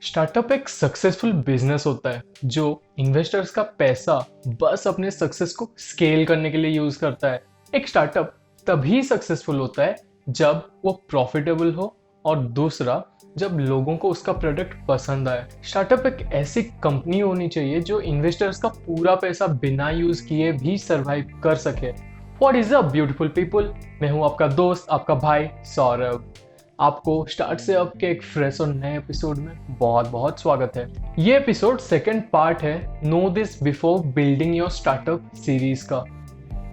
Startup एक successful business होता है जो इन्वेस्टर्स का पैसा बस अपने सक्सेस को स्केल करने के लिए यूज करता है। एक स्टार्टअप तभी सक्सेसफुल होता है जब वो प्रॉफिटेबल हो और दूसरा जब लोगों को उसका प्रोडक्ट पसंद आए। स्टार्टअप एक ऐसी कंपनी होनी चाहिए जो इन्वेस्टर्स का पूरा पैसा बिना यूज किए भी सरवाइव कर सके। What is a beautiful people, मैं हूं आपका दोस्त, आपका भाई सौरभ। आपको स्टार्ट से अब के एक फ्रेश और नए एपिसोड में बहुत बहुत स्वागत है। ये एपिसोड सेकंड पार्ट है know this before building your startup series का।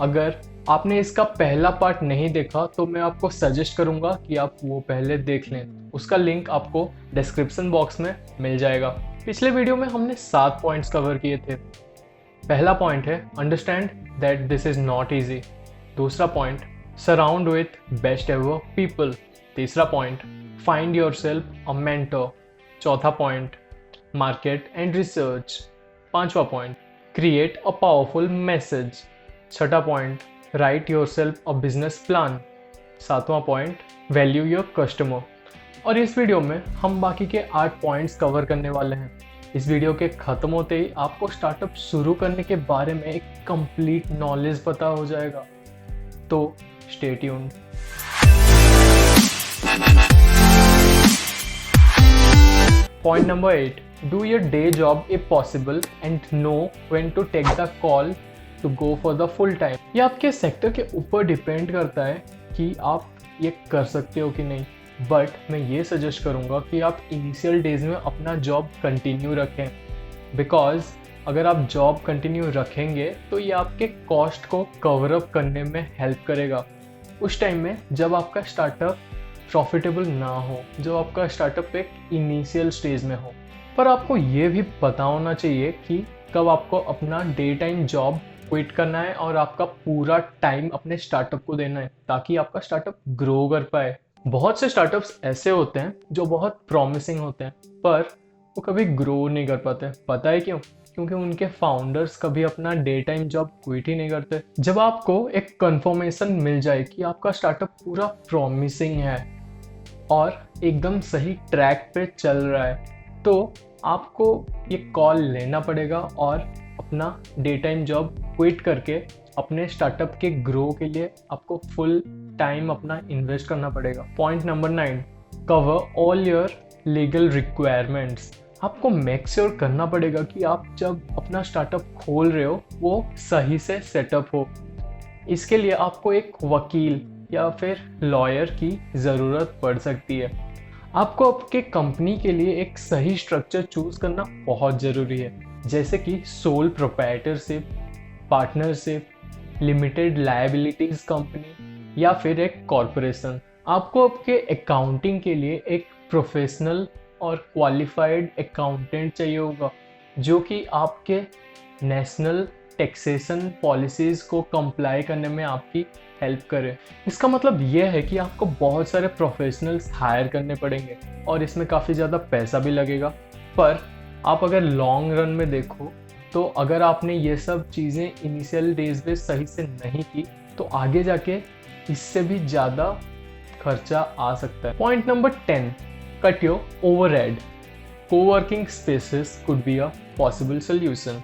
अगर आपने इसका पहला पार्ट नहीं देखा तो मैं आपको सजेस्ट करूंगा कि आप वो पहले देख लें। उसका लिंक आपको डिस्क्रिप्शन बॉक्स में मिल जाएगा। पिछले वीडियो में हमने 7 पॉइंट्स कवर किए थे। पहला पॉइंट है understand that this is not easy. दूसरा point surround with best ever people. तीसरा point find yourself a mentor. चौथा पॉइंट मार्केट एंड रिसर्च। पांचवा point create a powerful message. छठा point write yourself a business plan. सातवां point value your customer. और इस video में हम बाकी के 8 पॉइंट्स कवर करने वाले हैं। इस वीडियो के खत्म होते ही आपको स्टार्टअप शुरू करने के बारे में एक कंप्लीट नॉलेज पता हो जाएगा। तो stay tuned. Point number 8. Do your day job if possible and know when to take the call to go for the full time. ये आपके सेक्टर के ऊपर डिपेंड करता है कि आप ये कर सकते हो कि नहीं, बट मैं ये सजेस्ट करूँगा कि आप इनिशियल डेज में अपना जॉब कंटिन्यू रखें। बिकॉज अगर आप जॉब कंटिन्यू रखेंगे तो ये आपके कॉस्ट को कवर अप करने में हेल्प करेगा उस टाइम में जब आपका स्टार्टअप प्रॉफिटेबल ना हो, जो आपका स्टार्टअप एक इनिशियल स्टेज में हो। पर आपको ये भी पता होना चाहिए कि कब आपको अपना डे टाइम जॉब क्विट करना है और आपका पूरा टाइम अपने स्टार्टअप को देना है ताकि आपका स्टार्टअप ग्रो कर पाए। बहुत से स्टार्टअप्स ऐसे होते हैं जो बहुत प्रॉमिसिंग होते हैं पर वो कभी ग्रो नहीं कर पाते। पता है क्यों? क्योंकि उनके फाउंडर्स कभी अपना डे टाइम जॉब क्विट ही नहीं करते। जब आपको एक कंफर्मेशन मिल जाए कि आपका स्टार्टअप पूरा प्रॉमिसिंग है और एकदम सही ट्रैक पे चल रहा है तो आपको ये कॉल लेना पड़ेगा और अपना डे टाइम जॉब क्विट करके अपने स्टार्टअप के ग्रो के लिए आपको फुल टाइम अपना इन्वेस्ट करना पड़ेगा। Point number 9, cover all your legal requirements. आपको मेक श्योर करना पड़ेगा कि आप जब अपना स्टार्टअप खोल रहे हो वो सही से सेटअप हो। इसके लिए आपको एक वकील या फिर लॉयर की ज़रूरत पड़ सकती है। आपको आपके कंपनी के लिए एक सही स्ट्रक्चर चूज करना बहुत ज़रूरी है, जैसे कि sole proprietorship, partnership, limited liabilities company या फिर एक कॉरपोरेशन। आपको आपके अकाउंटिंग के लिए एक प्रोफेशनल और क्वालिफाइड अकाउंटेंट चाहिए होगा जो कि आपके नेशनल टैक्सेशन पॉलिसीज को कंप्लाई करने में आपकी हेल्प करे। इसका मतलब यह है कि आपको बहुत सारे प्रोफेशनल्स हायर करने पड़ेंगे और इसमें काफ़ी ज़्यादा पैसा भी लगेगा। पर आप अगर लॉन्ग रन में देखो तो अगर आपने ये सब चीज़ें इनिशियल डेज में सही से नहीं की तो आगे जाके इससे भी ज़्यादा खर्चा आ सकता है। Point number 10, cut your overhead. Coworking spaces could be a possible solution.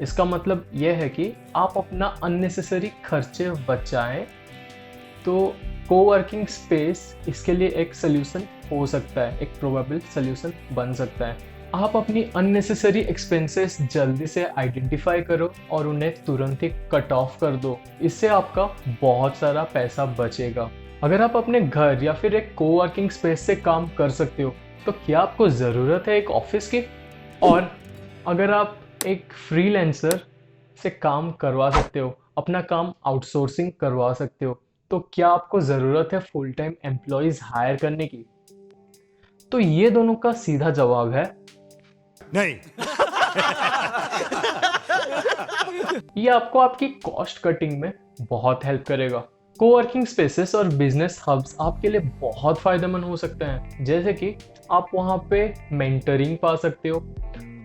इसका मतलब यह है कि आप अपना अननेसेसरी खर्चे बचाएं तो कोवर्किंग स्पेस इसके लिए एक सोल्यूशन हो सकता है, एक प्रोबेबल सोल्यूशन बन सकता है। आप अपनी अननेसेसरी एक्सपेंसेस जल्दी से आइडेंटिफाई करो और उन्हें तुरंत ही कट ऑफ कर दो। इससे आपका बहुत सारा पैसा बचेगा। अगर आप अपने घर या फिर एक कोवर्किंग स्पेस से काम कर सकते हो तो क्या आपको ज़रूरत है एक ऑफिस की? और अगर आप एक फ्रीलांसर से काम करवा सकते हो, अपना काम आउटसोर्सिंग करवा सकते हो, तो क्या आपको ज़रूरत है फुल टाइम एम्प्लॉयज़ हायर करने की? तो ये दोनों का सीधा जवाब है नहीं। ये आपको आपकी कॉस्ट कटिंग में बहुत हेल्प करेगा। कोवर्किंग स्पेसेस और बिजनेस हब्स आपके लिए बहुत फायदेमंद हो सकते हैं, जैसे कि आप वहाँ पे मेंटरिंग पा सकते हो,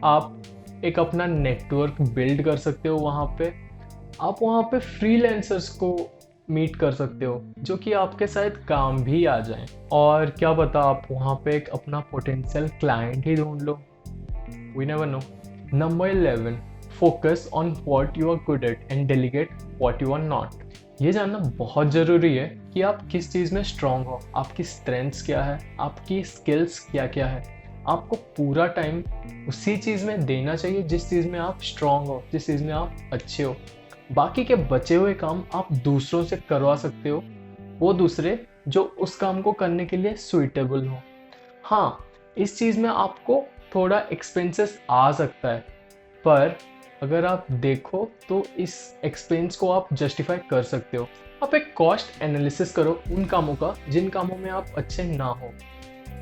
आप एक अपना नेटवर्क बिल्ड कर सकते हो वहाँ पे, आप वहाँ पे फ्रीलांसर्स को मीट कर सकते हो जो कि आपके शायद काम भी आ जाए, और क्या पता आप वहाँ पे एक अपना पोटेंशियल क्लाइंट ही ढूंढ लो। We never know. Number 11, focus on what you are good at and delegate what you are not. ये जानना बहुत ज़रूरी है कि आप किस चीज़ में स्ट्रांग हो, आपकी स्ट्रेंथ्स क्या है, आपकी स्किल्स क्या क्या है। आपको पूरा टाइम उसी चीज़ में देना चाहिए जिस चीज़ में आप स्ट्रांग हो, जिस चीज़ में आप अच्छे हो। बाकी के बचे हुए काम आप दूसरों से करवा सकते हो, वो दूसरे जो उस काम को करने के लिए सुइटेबल हो। हाँ, इस चीज़ में आपको थोड़ा एक्सपेंसेस आ सकता है, पर अगर आप देखो तो इस एक्सपेंस को आप जस्टिफाई कर सकते हो। आप एक कॉस्ट एनालिसिस करो उन कामों का जिन कामों में आप अच्छे ना हो।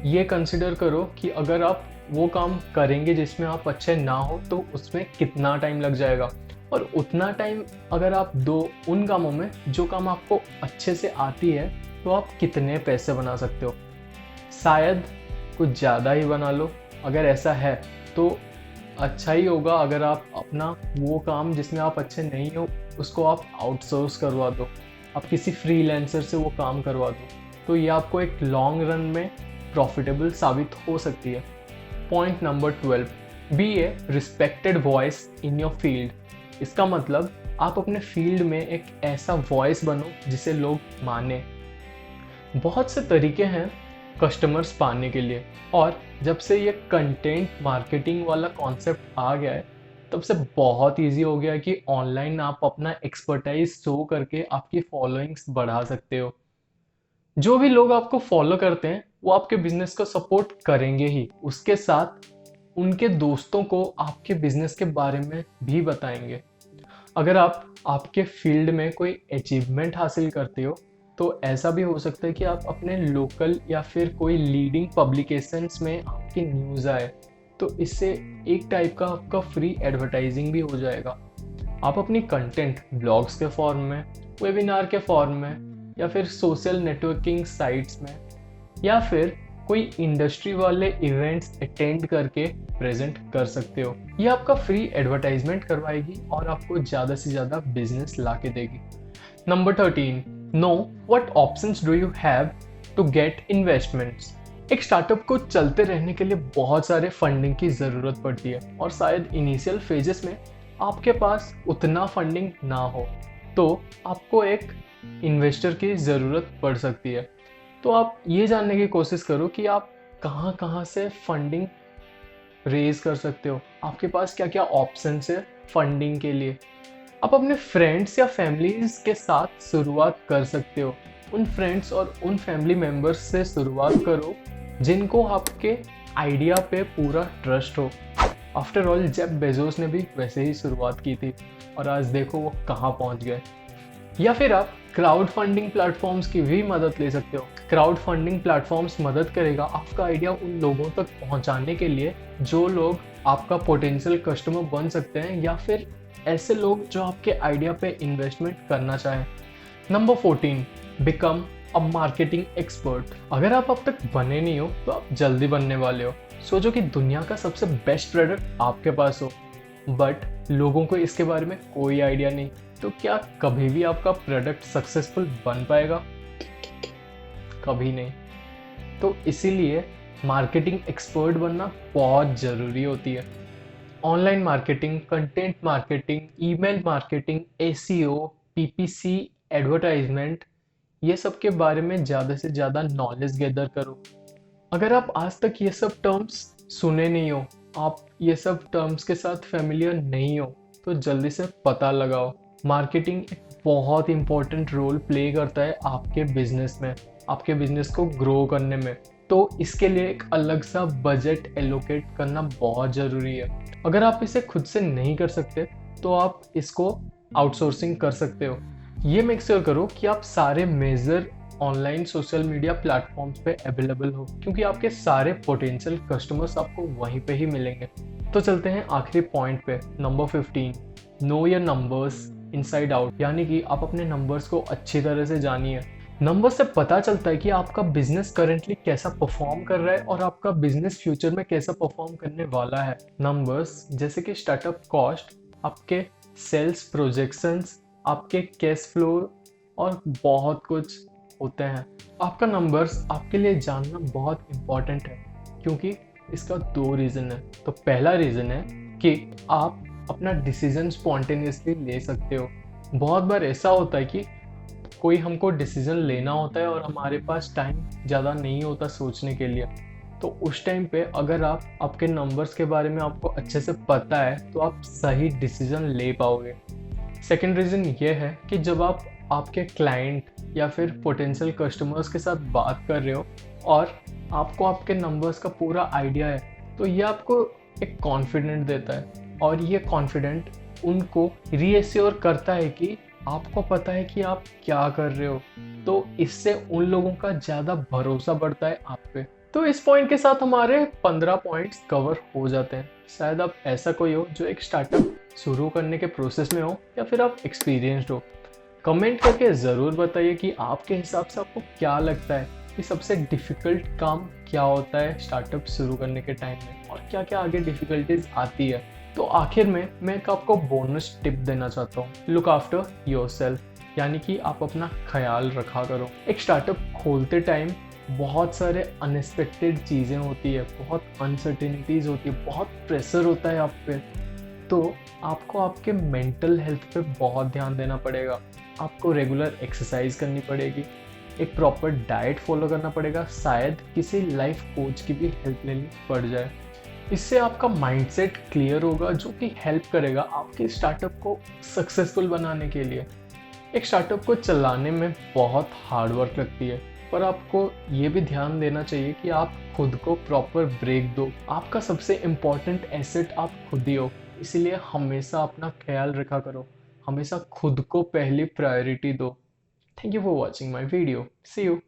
ये कंसिडर करो कि अगर आप वो काम करेंगे जिसमें आप अच्छे ना हो तो उसमें कितना टाइम लग जाएगा, और उतना टाइम अगर आप दो उन कामों में जो काम आपको अच्छे से आती है तो आप कितने पैसे बना सकते हो। शायद कुछ ज़्यादा ही बना लो। अगर ऐसा है तो अच्छा ही होगा अगर आप अपना वो काम जिसमें आप अच्छे नहीं हो उसको आप आउटसोर्स करवा दो, आप किसी फ्रीलांसर से वो काम करवा दो, तो ये आपको एक लॉन्ग रन में प्रॉफिटेबल साबित हो सकती है। Point number 12, be a respected voice in your field. इसका मतलब आप अपने फील्ड में एक ऐसा वॉइस बनो जिसे लोग माने। बहुत से तरीके हैं कस्टमर्स पाने के लिए, और जब से ये कंटेंट मार्केटिंग वाला कॉन्सेप्ट आ गया है तब से बहुत इजी हो गया है कि ऑनलाइन आप अपना एक्सपर्टाइज शो करके आपकी फॉलोइंग्स बढ़ा सकते हो। जो भी लोग आपको फॉलो करते हैं वो आपके बिजनेस को सपोर्ट करेंगे ही, उसके साथ उनके दोस्तों को आपके बिजनेस के बारे में भी बताएंगे। अगर आप आपके फील्ड में कोई अचीवमेंट हासिल करते हो तो ऐसा भी हो सकता है कि आप अपने लोकल या फिर कोई लीडिंग पब्लिकेशंस में आपकी न्यूज़ आए, तो इससे एक टाइप का आपका फ्री एडवर्टाइजिंग भी हो जाएगा। आप अपनी कंटेंट ब्लॉग्स के फॉर्म में, वेबिनार के फॉर्म में, या फिर सोशल नेटवर्किंग साइट्स में, या फिर कोई इंडस्ट्री वाले इवेंट्स अटेंड करके प्रेजेंट कर सकते हो। ये आपका फ्री एडवर्टाइजमेंट करवाएगी और आपको ज़्यादा से ज़्यादा बिजनेस ला के देगी। Number 13, know what options do you have to get investments. एक स्टार्टअप को चलते रहने के लिए बहुत सारे फंडिंग की ज़रूरत पड़ती है, और शायद इनिशियल फेजेस में आपके पास उतना फंडिंग ना हो, तो आपको एक इन्वेस्टर की ज़रूरत पड़ सकती है। तो आप ये जानने की कोशिश करो कि आप कहाँ कहाँ से फंडिंग रेज कर सकते हो, आपके पास क्या क्या ऑप्शंस है फंडिंग के लिए। आप अपने फ्रेंड्स या फैमिलीज के साथ शुरुआत कर सकते हो। उन फ्रेंड्स और उन फैमिली मेम्बर्स से शुरुआत करो जिनको आपके आइडिया पे पूरा ट्रस्ट हो। आफ्टर ऑल जेफ बेजोस ने भी वैसे ही शुरुआत की थी, और आज देखो वो कहाँ पहुँच गए। या फिर आप क्राउड फंडिंग प्लेटफॉर्म्स की भी मदद ले सकते हो। क्राउड फंडिंग प्लेटफॉर्म्स मदद करेगा आपका आइडिया उन लोगों तक पहुंचाने के लिए जो लोग आपका पोटेंशियल कस्टमर बन सकते हैं, या फिर ऐसे लोग जो आपके आइडिया पे इन्वेस्टमेंट करना चाहें। Number 14, become a marketing expert. अगर आप अब तक बने नहीं हो तो आप जल्दी बनने वाले हो। सोचो कि दुनिया का सबसे बेस्ट प्रोडक्ट आपके पास हो, बट लोगों को इसके बारे में कोई आइडिया नहीं, तो क्या कभी भी आपका प्रोडक्ट सक्सेसफुल बन पाएगा? कभी नहीं। तो इसीलिए मार्केटिंग एक्सपर्ट बनना बहुत ज़रूरी होती है। Online marketing, content marketing, email marketing, SEO, PPC, advertisement, ये सब के बारे में ज़्यादा से ज़्यादा नॉलेज गैदर करो। अगर आप आज तक ये सब टर्म्स सुने नहीं हो, आप ये सब टर्म्स के साथ फेमिलियर नहीं हो, तो जल्दी से पता लगाओ। मार्केटिंग एक बहुत इंपॉर्टेंट रोल प्ले करता है आपके बिजनेस में, आपके बिजनेस को ग्रो करने में। तो इसके लिए एक अलग सा बजट एलोकेट करना बहुत ज़रूरी है। अगर आप इसे खुद से नहीं कर सकते तो आप इसको आउटसोर्सिंग कर सकते हो। ये मेक श्योर करो कि आप सारे major online social media platforms पे अवेलेबल हो, क्योंकि आपके सारे पोटेंशियल कस्टमर्स आपको वहीं पे ही मिलेंगे। तो चलते हैं आखिरी पॉइंट पे, number 15, know your numbers inside out. यानी कि आप अपने नंबर्स को अच्छी तरह से जानिए। नंबर से पता चलता है कि आपका बिजनेस करेंटली कैसा परफॉर्म कर रहा है और आपका बिजनेस फ्यूचर में कैसा परफॉर्म करने वाला है। नंबर्स जैसे कि स्टार्टअप कॉस्ट, आपके सेल्स प्रोजेक्शंस, आपके कैश फ्लो और बहुत कुछ होते हैं। आपका नंबर्स आपके लिए जानना बहुत इम्पोर्टेंट है, क्योंकि इसका दो रीज़न है। तो पहला रीज़न है कि आप अपना डिसीजन स्पॉन्टेनियसली ले सकते हो। बहुत बार ऐसा होता है कि कोई हमको डिसीजन लेना होता है और हमारे पास टाइम ज़्यादा नहीं होता सोचने के लिए। तो उस टाइम पे अगर आप आपके नंबर्स के बारे में आपको अच्छे से पता है तो आप सही डिसीजन ले पाओगे। सेकंड रीज़न ये है कि जब आप आपके क्लाइंट या फिर पोटेंशियल कस्टमर्स के साथ बात कर रहे हो और आपको आपके नंबर्स का पूरा आइडिया है, तो ये आपको एक कॉन्फिडेंट देता है और ये कॉन्फिडेंट उनको रीएश्योर करता है कि आपको पता है कि आप क्या कर रहे हो। तो इससे उन लोगों का ज़्यादा भरोसा बढ़ता है आप पे। तो इस पॉइंट के साथ हमारे 15 पॉइंट्स कवर हो जाते हैं। शायद आप ऐसा कोई हो जो एक स्टार्टअप शुरू करने के प्रोसेस में हो या फिर आप एक्सपीरियंस्ड हो। कमेंट करके ज़रूर बताइए कि आपके हिसाब से आपको क्या लगता है कि सबसे डिफ़िकल्ट काम क्या होता है स्टार्टअप शुरू करने के टाइम में, और क्या क्या आगे डिफ़िकल्टीज आती है। तो आखिर में मैं एक आपको बोनस टिप देना चाहता हूँ, लुक आफ्टर योरसेल्फ, यानी कि आप अपना ख्याल रखा करो। एक स्टार्टअप खोलते टाइम बहुत सारे अनएक्सपेक्टेड चीज़ें होती है, बहुत अनसर्टेनिटीज़ होती है, बहुत प्रेशर होता है आप पे। तो आपको आपके मेंटल हेल्थ पे बहुत ध्यान देना पड़ेगा। आपको रेगुलर एक्सरसाइज करनी पड़ेगी, एक प्रॉपर डाइट फॉलो करना पड़ेगा, शायद किसी लाइफ कोच की भी हेल्प लेनी पड़ जाए। इससे आपका माइंडसेट क्लियर होगा, जो कि हेल्प करेगा आपके स्टार्टअप को सक्सेसफुल बनाने के लिए। एक स्टार्टअप को चलाने में बहुत हार्ड वर्क लगती है, पर आपको ये भी ध्यान देना चाहिए कि आप खुद को प्रॉपर ब्रेक दो। आपका सबसे इम्पॉर्टेंट एसेट आप खुद ही हो, इसीलिए हमेशा अपना ख्याल रखा करो, हमेशा खुद को पहली प्रायोरिटी दो। Thank you for watching my video. See you.